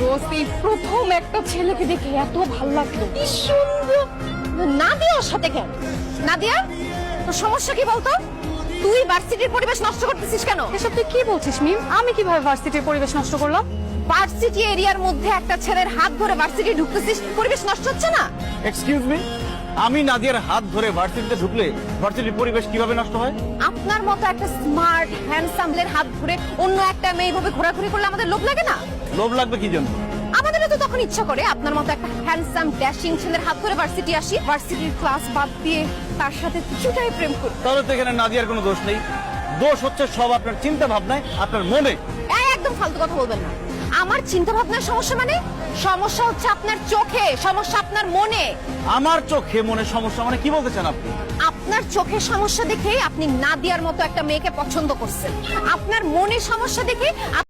দোস্ত, এই প্রথম একটা ছেলেকে দেখে এত ভালো লাগলো, কি সুন্দর। নাদিয়ার সাথে কেন? নাদিয়া, তোর সমস্যা কি বলতো? তুই ভার্সিটির পরিবেশ নষ্ট করতেছিস কেন? এসব তুই কি বলছিস মিম? আমি কিভাবে ভার্সিটির পরিবেশ নষ্ট করলাম? ভার্সিটি এরিয়ার মধ্যে একটা ছেলের হাত ধরে ভার্সিটি ঢুকতেছিস, পরিবেশ নষ্ট হচ্ছে না? এক্সকিউজ মি, আমি নাদিয়ার হাত ধরে ভার্সিটিতে ঢুকলে ভার্সিটির পরিবেশ কিভাবে নষ্ট হয়? আপনার মতো একটা স্মার্ট হ্যান্ডসামলের হাত ধরে অন্য একটা মেয়ে এইভাবে ঘোরাঘুরি করলে আমাদের লোভ লাগে না? লোভ লাগবে কি জন্য? আমাদেরও তো তখন ইচ্ছা করে আপনার মতো একটা হ্যান্ডসাম ড্যাশিং ছেলের হাত ধরে ভার্সিটি আসি, ভার্সিটির ক্লাস বাদ দিয়ে তার সাথে কিছুটাই প্রেম করি। তাহলে তো এখানে নাদিয়ার কোনো দোষ নেই, দোষ হচ্ছে সব আপনার চিন্তা ভাবনায়, আপনার মনে। একদম ফালতু কথা বলবেন না। আমার চিন্তা ভাবনার সমস্যা মানে? সমস্যা হচ্ছে আপনার চোখে, সমস্যা আপনার মনে। আমার চোখে মনে সমস্যা মানে কি বলতে চান আপনি? আপনার চোখে সমস্যা দেখে আপনি নাদিয়ার মতো একটা মেয়েকে পছন্দ করছেন, আপনার মনে সমস্যা দেখে